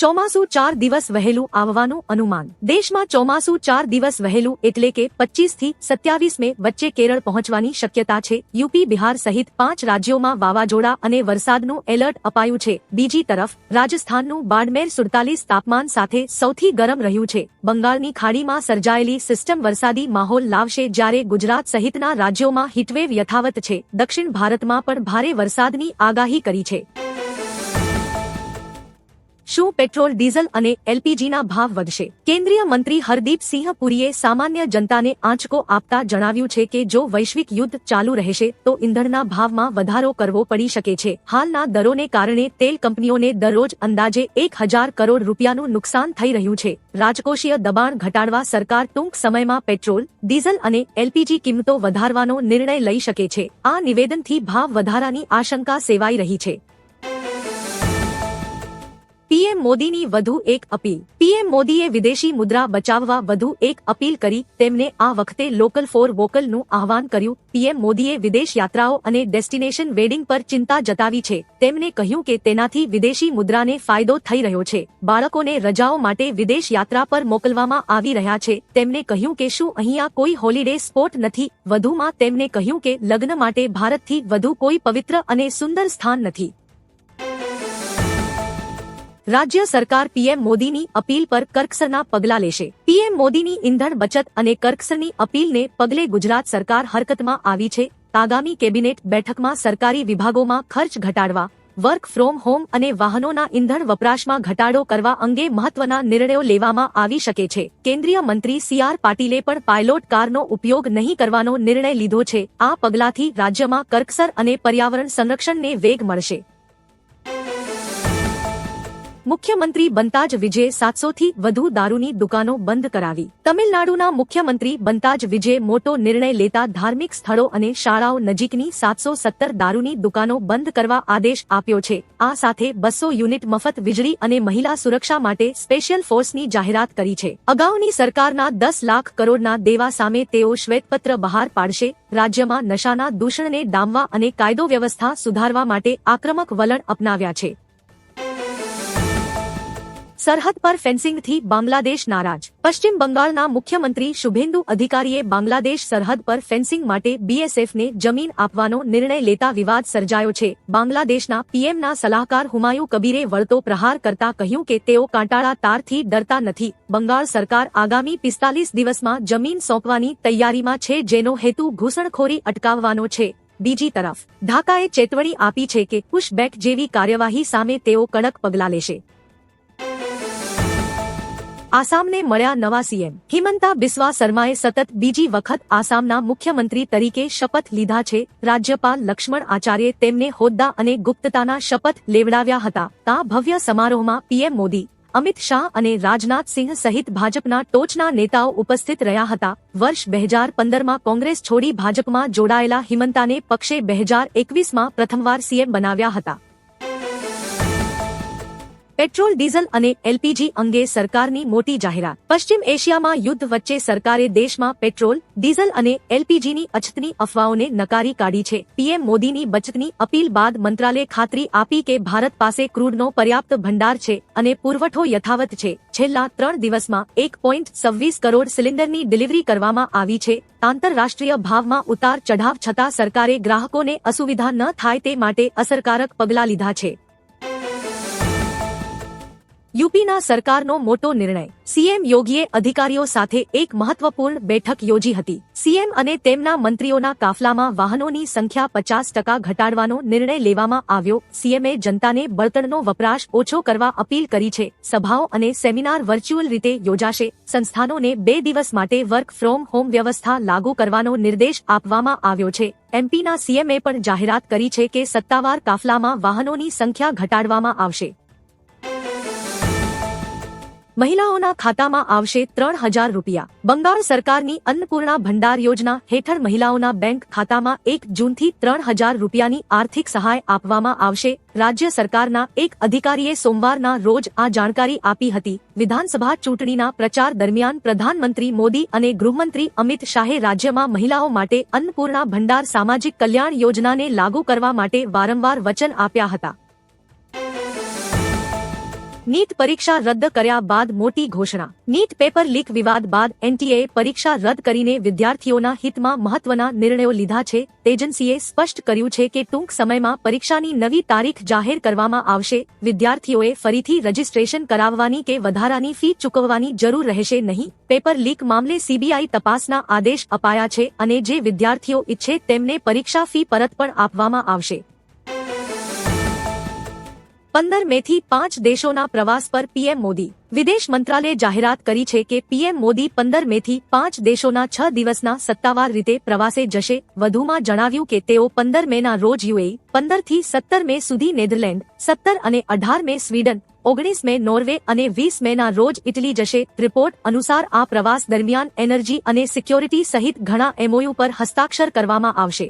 ચોમાસું 4 દિવસ વહેલું આવવાનું અનુમાન। દેશમાં ચોમાસું 4 દિવસ વહેલું એટલે કે 25 થી 27 મે વચ્ચે કેરળ પહોંચવાની શક્યતા છે। યુપી, બિહાર સહિત 5 રાજ્યોમાં વાવાઝોડા અને વરસાદનું એલર્ટ અપાયું છે। બીજી તરફ રાજસ્થાનનું બાડમેર 47 તાપમાન સાથે સૌથી ગરમ રહ્યું છે। બંગાળની ખાડીમાં સર્જાયેલી સિસ્ટમ વરસાદી માહોલ લાવશે, જ્યારે ગુજરાત સહિતના રાજ્યોમાં હીટવેવ યથાવત છે। દક્ષિણ ભારતમાં પણ ભારે વરસાદની આગાહી કરી છે। શું પેટ્રોલ, ડીઝલ અને એલપીજીના ભાવ વધશે? કેન્દ્રીય મંત્રી હરદીપસિંહ પુરીએ સામાન્ય જનતાને આંચકો આપતા જણાવ્યું છે કે જો વૈશ્વિક યુદ્ધ ચાલુ રહેશે તો ઇંધણના ભાવમાં વધારો કરવો પડી શકે છે। હાલના દરોને કારણે તેલ કંપનીઓને દરરોજ અંદાજે 1000 કરોડ રૂપિયાનું નુકસાન થઈ રહ્યું છે। રાજકોષીય દબાણ ઘટાડવા સરકાર ટૂંક સમયમાં પેટ્રોલ, ડીઝલ અને એલપીજી કિંમતો વધારવાનો નિર્ણય લઈ શકે છે। આ નિવેદનથી ભાવ વધારાની આશંકા સેવાઈ રહી છે। પીએમ મોદીની વધુ એક અપીલ। પીએમ મોદીએ વિદેશી મુદ્રા બચાવવા વધુ એક અપીલ કરી। તેમને આ વખતે લોકલ ફોર વોકલનું આહવાન કર્યું। પીએમ મોદીએ વિદેશ યાત્રાઓ અને ડેસ્ટિનેશન વેડિંગ પર ચિંતા જતાવી છે। તેમણે કહ્યું કે તેનાથી વિદેશી મુદ્રાને ફાયદો થઈ રહ્યો છે। બાળકોને રજાઓ માટે વિદેશ યાત્રા પર મોકલવામાં આવી રહ્યા છે। તેમણે કહ્યું કે શું અહીંયા કોઈ હોલિડે સ્પોટ નથી? વધુમાં તેમણે કહ્યું કે લગ્ન માટે ભારતથી વધુ કોઈ પવિત્ર અને સુંદર સ્થાન નથી। રાજ્ય સરકાર પીએમ મોદીની અપીલ પર કરકસરના પગલાં લેશે। પીએમ મોદીની ઇંધણ બચત અને કરકસરની અપીલને પગલે ગુજરાત સરકાર હરકતમાં આવી છે। આગામી કેબિનેટ બેઠકમાં સરકારી વિભાગોમાં ખર્ચ ઘટાડવા, વર્ક ફ્રોમ હોમ અને વાહનોના ઇંધણ વપરાશમાં ઘટાડો કરવા અંગે મહત્વના નિર્ણયો લેવામાં આવી શકે છે। કેન્દ્રીય મંત્રી CR પાટીલે પણ પાયલોટ કારનો ઉપયોગ નહીં કરવાનો નિર્ણય લીધો છે। આ પગલાંથી રાજ્યમાં કરકસર અને પર્યાવરણ સંરક્ષણને વેગ મળશે। મુખ્યમંત્રી બનતા જ વિજયે 700થી વધુ દારૂની દુકાનો બંધ કરાવી। તમિલનાડુના મુખ્યમંત્રી બનતા જ વિજયે મોટો નિર્ણય લેતા ધાર્મિક સ્થળો અને શાળાઓ નજીકની 717 દારૂની દુકાનો બંધ કરવા આદેશ આપ્યો છે। આ સાથે 200 યુનિટ મફત વીજળી અને મહિલા સુરક્ષા માટે સ્પેશિયલ ફોર્સની જાહેરાત કરી છે। અગાઉની સરકારના 10 લાખ કરોડના દેવા સામે તેઓ શ્વેતપત્ર બહાર પાડશે। રાજ્યમાં નશાના દૂષણને ડામવા અને કાયદો વ્યવસ્થા સુધારવા માટે આક્રમક વલણ અપનાવ્યા છે। સરહદ પર ફેન્સિંગથી બાંગ્લાદેશ નારાજ। પશ્ચિમ બંગાળના મુખ્યમંત્રી શુભેન્દુ અધિકારીએ બાંગ્લાદેશ સરહદ પર ફેન્સિંગ માટે બીએસએફને જમીન આપવાનો નિર્ણય લેતા વિવાદ સર્જાયો છે। બાંગ્લાદેશના પીએમના સલાહકાર હુમાયુ કબીરે વળતો પ્રહાર કરતા કહ્યું કે તેઓ કાંટાળા તારથી ડરતા નથી। બંગાળ સરકાર આગામી 45 દિવસમાં જમીન સોંપવાની તૈયારીમાં છે, જેનો હેતુ ઘૂસણખોરી અટકાવવાનો છે। બીજી તરફ ઢાકાએ ચેતવણી આપી છે કે પુશબેક જેવી કાર્યવાહી સામે તેઓ કડક પગલાં લેશે। આસામને મળ્યા નવા સીએમ। હિમંતા બિસ્વા શર્માએ સતત બીજી વખત આસામના મુખ્યમંત્રી તરીકે શપથ લીધા છે। રાજ્યપાલ લક્ષ્મણ આચાર્યે તેમને હોદ્દા અને ગુપ્તતાના શપથ લેવડાવ્યા હતા। આ ભવ્ય સમારોહમાં પીએમ મોદી, અમિત શાહ અને રાજનાથ સિંહ સહિત ભાજપના ટોચના નેતાઓ ઉપસ્થિત રહ્યા હતા। વર્ષ 2015માં કોંગ્રેસ છોડી ભાજપમાં જોડાયેલા હિમંતાને પક્ષે 2021માં પ્રથમવાર સીએમ બનાવ્યા હતા। પેટ્રોલ, ડીઝલ અને એલપીજી અંગે સરકારની મોટી જાહેરાત। પશ્ચિમ એશિયામાં યુદ્ધ વચ્ચે સરકારે દેશમાં પેટ્રોલ, ડીઝલ અને એલપીજીની અછતની અફવાઓને નકારી કાઢી છે। પીએમ મોદીની બચતની અપીલ બાદ મંત્રાલયે ખાતરી આપી કે ભારત પાસે ક્રૂડનો પર્યાપ્ત ભંડાર છે અને પુરવઠો યથાવત છે। છેલ્લા 3 દિવસમાં 1.26 કરોડ સિલિન્ડરની ડિલિવરી કરવામાં આવી છે। આંતરરાષ્ટ્રીય ભાવમાં ઉતાર ચઢાવ છતાં સરકારે ગ્રાહકોને અસુવિધા ન થાય તે માટે અસરકારક પગલાં લીધા છે। યુપીના સરકારનો મોટો નિર્ણય। સીએમ યોગીએ અધિકારીઓ સાથે એક મહત્વપૂર્ણ બેઠક યોજી હતી। સીએમ અને તેમના મંત્રીઓના કાફલામાં વાહનોની સંખ્યા 50% ઘટાડવાનો નિર્ણય લેવામાં આવ્યો। સીએમએ જનતાને બળતણનો વપરાશ ઓછો કરવા અપીલ કરી છે। સભાઓ અને સેમિનાર વર્ચ્યુઅલ રીતે યોજાશે। સંસ્થાનોને 2 દિવસ માટે વર્ક ફ્રોમ હોમ વ્યવસ્થા લાગુ કરવાનો નિર્દેશ આપવામાં આવ્યો છે। એમપીના સીએમએ પણ જાહેરાત કરી છે કે સત્તાવાર કાફલામાં વાહનોની સંખ્યા ઘટાડવામાં આવશે। મહિલાઓના ખાતામાં આવશે 3000 રૂપિયા। બંગાળ સરકારની અન્નપૂર્ણા ભંડાર યોજના હેઠળ મહિલાઓના બેંક ખાતામાં 1 જૂનથી 3000 રૂપિયાની આર્થિક સહાય આપવામાં આવશે। રાજ્ય સરકારના એક અધિકારીએ સોમવારના રોજ આ જાણકારી આપી હતી। વિધાનસભા ચૂંટણીના પ્રચાર દરમિયાન પ્રધાનમંત્રી મોદી અને ગૃહમંત્રી અમિત શાહે રાજ્યમાં મહિલાઓ માટે અન્નપૂર્ણા ભંડાર સામાજિક કલ્યાણ યોજનાને લાગુ કરવા માટે વારંવાર વચન આપ્યા હતા। નીટ પરીક્ષા રદ કર્યા બાદ મોટી ઘોષણા. નીટ પેપર લીક વિવાદ બાદ એનટીએ પરીક્ષા રદ કરીને વિદ્યાર્થીઓના હિતમાં મહત્વના નિર્ણયો લીધા છે. એજન્સીએ સ્પષ્ટ કર્યું છે કે ટૂંક સમયમાં પરીક્ષાની નવી તારીખ જાહેર કરવામાં આવશે. વિદ્યાર્થીઓએ ફરીથી રજીસ્ટ્રેશન કરાવવાની કે વધારાની ફી ચૂકવવાની જરૂર રહેશે નહીં. પેપર લીક મામલે સીબીઆઈ તપાસના આદેશ અપાયા છે અને જે વિદ્યાર્થીઓ ઈચ્છે તેમને પરીક્ષા ફી પરત પણ આપવામાં આવશે. 15 મેથી 5 દેશોના પ્રવાસ પર પીએમ મોદી. વિદેશ મંત્રાલયે જાહેરાત કરી છે કે પીએમ મોદી 15 મેથી 5 દેશોના 6 દિવસના સત્તાવાર રીતે પ્રવાસે જશે. વધુમાં જણાવ્યું કે તેઓ 15 મેના રોજ યુએઈ, 15 થી 17 મે સુધી નેધરલેન્ડ, 17 અને 18 મે સ્વીડન, 19 મે નોર્વે અને 20 મેના રોજ ઇટલી જશે. રિપોર્ટ અનુસાર આ પ્રવાસ દરમિયાન એનર્જી અને સિક્યોરિટી સહિત ઘણા એમઓયુ પર હસ્તાક્ષર કરવામાં આવશે.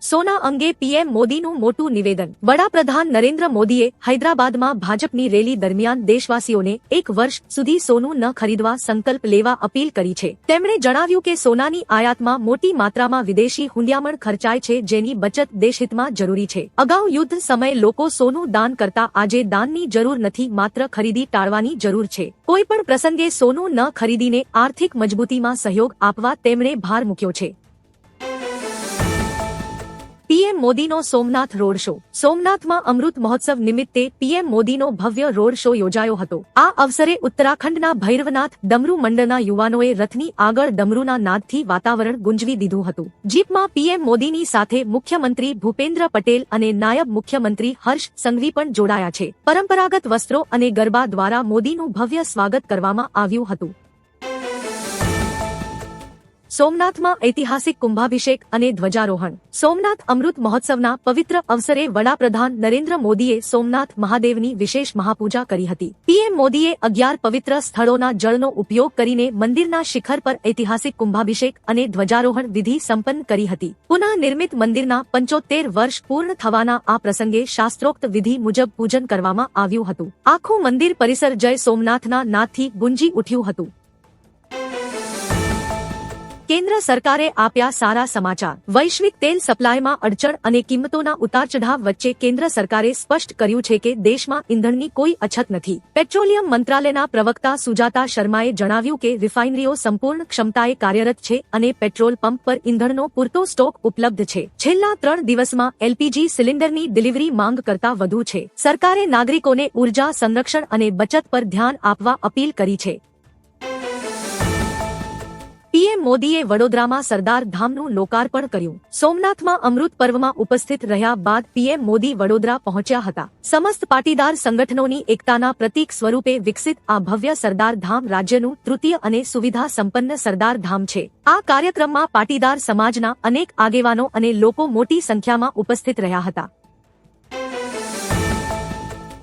સોના અંગે પીએમ મોદીનું મોટું નિવેદન. વડાપ્રધાન નરેન્દ્ર મોદીએ હૈદરાબાદમાં ભાજપની રેલી દરમિયાન દેશવાસીઓને 1 વર્ષ સુધી સોનું ન ખરીદવા સંકલ્પ લેવા અપીલ કરી છે. તેમણે જણાવ્યું કે સોનાની આયાતમાં મોટી માત્રામાં વિદેશી હુંડિયામણ ખર્ચાય છે, જેની બચત દેશહિતમાં જરૂરી છે. અગાઉ યુદ્ધ સમયે લોકો સોનું દાન કરતા, આજે દાનની જરૂર નથી, માત્ર ખરીદી ટાળવાની જરૂર છે. કોઈપણ પ્રસંગે સોનું ન ખરીદીને આર્થિક મજબૂતીમાં સહયોગ આપવા તેમણે ભાર મૂક્યો છે. પીએમ મોદીનો સોમનાથ રોડ શો. સોમનાથમાં અમૃત મહોત્સવ નિમિત્તે પીએમ મોદીનો ભવ્ય રોડ શો યોજાયો હતો. આ અવસરે ઉત્તરાખંડના ભૈરવનાથ ડમરૂ મંડળના યુવાનોએ રથની આગળ ડમરૂના નાદથી વાતાવરણ ગુંજવી દીધું હતું. જીપમાં પીએમ મોદીની સાથે મુખ્યમંત્રી ભૂપેન્દ્ર પટેલ અને નાયબ મુખ્યમંત્રી હર્ષ સંઘવી પણ જોડાયા છે. પરંપરાગત વસ્ત્રો અને ગરબા દ્વારા મોદીનું ભવ્ય સ્વાગત કરવામાં આવ્યું હતું. સોમનાથમાં ઐતિહાસિક કુંભાભિષેક અને ધ્વજારોહણ. સોમનાથ અમૃત મહોત્સવના પવિત્ર અવસરે વડાપ્રધાન નરેન્દ્ર મોદીએ સોમનાથ મહાદેવની વિશેષ મહાપૂજા કરી હતી. પીએમ મોદીએ 11 પવિત્ર સ્થળોના જળનો ઉપયોગ કરીને મંદિરના શિખર પર ઐતિહાસિક કુંભાભિષેક અને ધ્વજારોહણ વિધિ સંપન્ન કરી હતી. પુનઃ નિર્મિત મંદિરના 75 વર્ષ પૂર્ણ થવાના આ પ્રસંગે શાસ્ત્રોક્ત વિધિ મુજબ પૂજન કરવામાં આવ્યું હતું. આખું મંદિર પરિસર જય સોમનાથના નાદથી ગુંજી ઉઠ્યું હતું. કેન્દ્ર સરકારે આપ્યા સારા સમાચાર. વૈશ્વિક તેલ સપ્લાયમાં અડચણ અને કિંમતોના ઉતારચઢાવ વચ્ચે કેન્દ્ર સરકારે સ્પષ્ટ કર્યું છે કે દેશમાં ઇંધણની કોઈ અછત નથી. પેટ્રોલિયમ મંત્રાલયના પ્રવક્તા સુજાતા શર્માએ જણાવ્યું કે રિફાઇનરીઓ સંપૂર્ણ ક્ષમતાએ કાર્યરત છે અને પેટ્રોલ પંપ પર ઇંધણનો પૂરતો સ્ટોક ઉપલબ્ધ છે. છેલ્લા 3 દિવસમાં એલપીજી સિલિન્ડરની ડિલિવરી માંગ કરતાં વધુ છે. સરકારે નાગરિકોને ઉર્જા સંરક્ષણ અને બચત પર ધ્યાન આપવા અપીલ કરી છે. પીએમ મોદીએ વડોદરામાં સરદાર ધામનું લોકાર્પણ કર્યું. સોમનાથમાં અમૃત પર્વમાં ઉપસ્થિત રહ્યા બાદ પીએમ મોદી વડોદરા પહોંચ્યા હતા. સમસ્ત પાટીદાર સંગઠનોની એકતાના પ્રતીક સ્વરૂપે વિકસિત આ ભવ્ય સરદાર ધામ રાજ્યનું તૃતીય અને સુવિધા સંપન્ન સરદાર ધામ છે. આ કાર્યક્રમમાં પાટીદાર સમાજના અનેક આગેવાનો અને લોકો મોટી સંખ્યામાં ઉપસ્થિત રહ્યા હતા.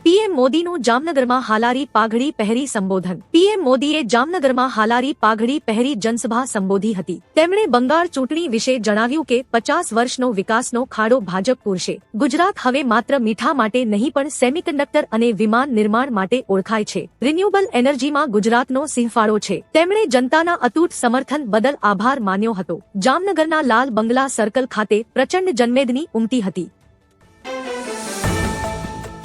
પીએમ મોદીનું જામનગરમાં હાલારી પાઘડી પહેરી સંબોધન. પીએમ મોદીએ જામનગરમાં હાલારી પાઘડી પહેરી જનસભા સંબોધી હતી. તેમણે બંગાળ ચૂંટણી વિશે જણાવ્યું કે 50 વર્ષનો વિકાસનો ખાડો ભાજપ પૂરશે. ગુજરાત હવે માત્ર મીઠા માટે નહીં પણ સેમિકન્ડક્ટર અને વિમાન નિર્માણ માટે ઓળખાય છે. રિન્યુએબલ એનર્જીમાં ગુજરાતનો સિંહફાળો છે. તેમણે જનતાના અતૂટ સમર્થન બદલ આભાર માન્યો હતો. જામનગરના લાલ બંગલા સર્કલ ખાતે પ્રચંડ જનમેદની ઉમટી હતી.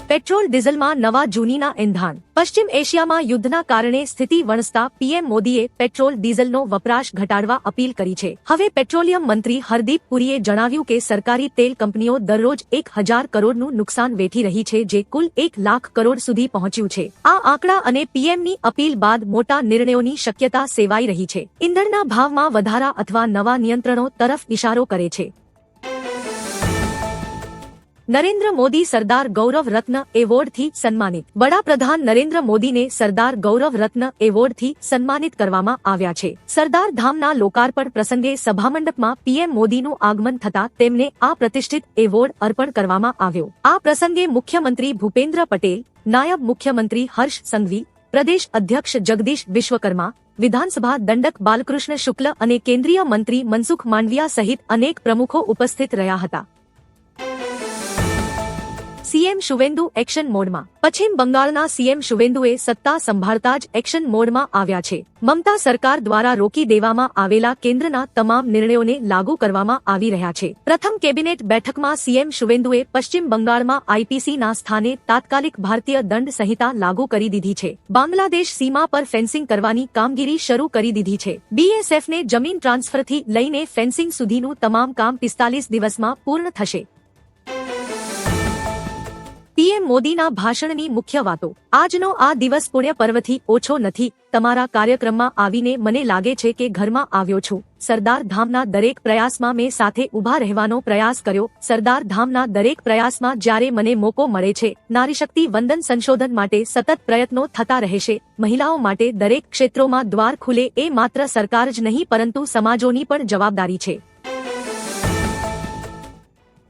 પેટ્રોલ ડીઝલમાં નવા જૂનીના એંધાણ. પશ્ચિમ એશિયામાં યુદ્ધના કારણે સ્થિતિ વણસતા પીએમ મોદીએ પેટ્રોલ ડીઝલનો વપરાશ ઘટાડવા અપીલ કરી છે. હવે પેટ્રોલિયમ મંત્રી હરદીપ પુરીએ જણાવ્યું કે સરકારી તેલ કંપનીઓ દરરોજ 1000 કરોડનું નુકસાન વેઠી રહી છે, જે કુલ 1 લાખ કરોડ સુધી પહોંચ્યું છે. આ આંકડા અને પીએમની અપીલ બાદ મોટા નિર્ણયોની શક્યતા સેવાઈ રહી છે. ઇંધણના ભાવમાં વધારા અથવા નવા નિયંત્રણો તરફ ઇશારો કરે છે. નરેન્દ્ર મોદી સરદાર ગૌરવ રત્ન એવોર્ડથી સન્માનિત. વડાપ્રધાન નરેન્દ્ર મોદીને સરદાર ગૌરવ રત્ન એવોર્ડથી સન્માનિત કરવામાં આવ્યા છે. સરદાર ધામના લોકાર્પણ પ્રસંગે સભામંડપમાં પીએમ મોદીનું આગમન થતાં તેમને આ પ્રતિષ્ઠિત એવોર્ડ અર્પણ કરવામાં આવ્યો. આ પ્રસંગે મુખ્યમંત્રી ભૂપેન્દ્ર પટેલ, નાયબ મુખ્યમંત્રી હર્ષ સંઘવી, પ્રદેશ અધ્યક્ષ જગદીશ વિશ્વકર્મા, વિધાનસભા દંડક બાલકૃષ્ણ શુક્લ અને કેન્દ્રીય મંત્રી મનસુખ માંડવિયા સહિત અનેક પ્રમુખો ઉપસ્થિત રહ્યા હતા. સીએમ શુવેન્દુ એક્શન મોડમાં. પશ્ચિમ બંગાળના સીએમ શુવેન્દુએ સત્તા સંભાળતા જ એક્શન મોડમાં આવ્યા છે. મમતા સરકાર દ્વારા રોકી દેવામાં આવેલા કેન્દ્રના તમામ નિર્ણયોને લાગુ કરવામાં આવી રહ્યા છે. પ્રથમ કેબિનેટ બેઠકમાં સીએમ શુવેન્દુએ પશ્ચિમ બંગાળમાં આઈપીસીના સ્થાને તાત્કાલિક ભારતીય દંડ સંહિતા લાગુ કરી દીધી છે. બાંગ્લાદેશ સીમા પર ફેન્સિંગ કરવાની કામગીરી શરૂ કરી દીધી છે. બીએસએફને જમીન ટ્રાન્સફરથી લઈને ફેન્સિંગ સુધીનું તમામ કામ 45 દિવસમાં પૂર્ણ થશે. પીએમ મોદીના ભાષણની મુખ્ય વાતો. આજનો આ દિવસ પુણ્ય પર્વથી ઓછો નથી. તમારા કાર્યક્રમમાં આવીને મને લાગે છે કે ઘરમાં આવ્યો છું. સરદાર ધામના દરેક પ્રયાસમાં મેં સાથે ઊભા રહેવાનો પ્રયાસ કર્યો. સરદાર ધામના દરેક પ્રયાસમાં જ્યારે મને મોકો મળે છે, નારીશક્તિ વંદન સંશોધન માટે સતત પ્રયત્નો થતા રહેશે. મહિલાઓ માટે દરેક ક્ષેત્રોમાં દ્વાર ખુલે એ માત્ર સરકાર જ નહીં પરંતુ સમાજોની પણ જવાબદારી છે.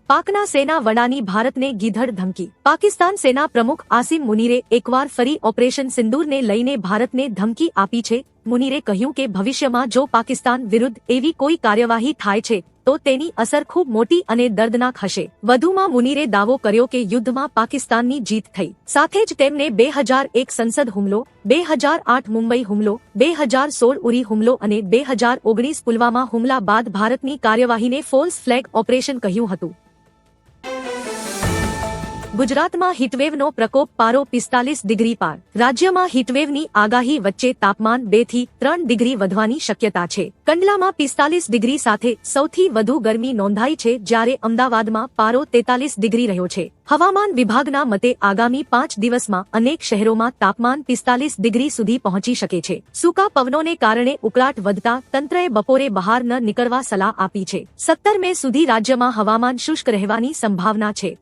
પાકના સેના વડાની ભારતને ગીધડ ધમકી. પાકિસ્તાન સેના પ્રમુખ આસિમ મુનીરે એકવાર ફરી ઓપરેશન સિંદૂરને લઈને ભારતને ધમકી આપી છે. મુનીરે કહ્યું કે ભવિષ્યમાં જો પાકિસ્તાન વિરુદ્ધ એવી કોઈ કાર્યવાહી થાય છે તો તેની અસર ખૂબ મોટી અને દર્દનાક હશે. વધુમાં મુનીરે દાવો કર્યો કે યુદ્ધમાં પાકિસ્તાનની જીત થઈ. સાથે જ તેમને 2001 સંસદ હુમલો, 2008 મુંબઈ હુમલો, 2016 ઉરી હુમલો અને 2019 પુલવામા હુમલા બાદ ભારતની કાર્યવાહીને ફોલ્સ ફ્લેગ ઓપરેશન કહ્યું હતું. ગુજરાતમાં હીટવેવનો પ્રકોપ પારો 45 ડિગ્રી પાર. રાજ્યમાં હીટવેવની આગાહી વચ્ચે તાપમાન 2 થી 3 ડિગ્રી વધવાની શક્યતા છે. કંડલામાં 45 ડિગ્રી સાથે સૌથી વધુ ગરમી નોંધાઈ છે, જ્યારે અમદાવાદમાં પારો 43 ડિગ્રી રહ્યો છે. હવામાન વિભાગના મતે આગામી 5 દિવસમાં અનેક શહેરોમાં તાપમાન 45 ડિગ્રી સુધી પહોંચી શકે છે. સૂકા પવનોને કારણે ઉકળાટ વધતા તંત્રએ બપોરે બહાર ન નીકળવા સલાહ આપી છે. 17 મે સુધી રાજ્યમાં હવામાન શુષ્ક રહેવાની સંભાવના છે.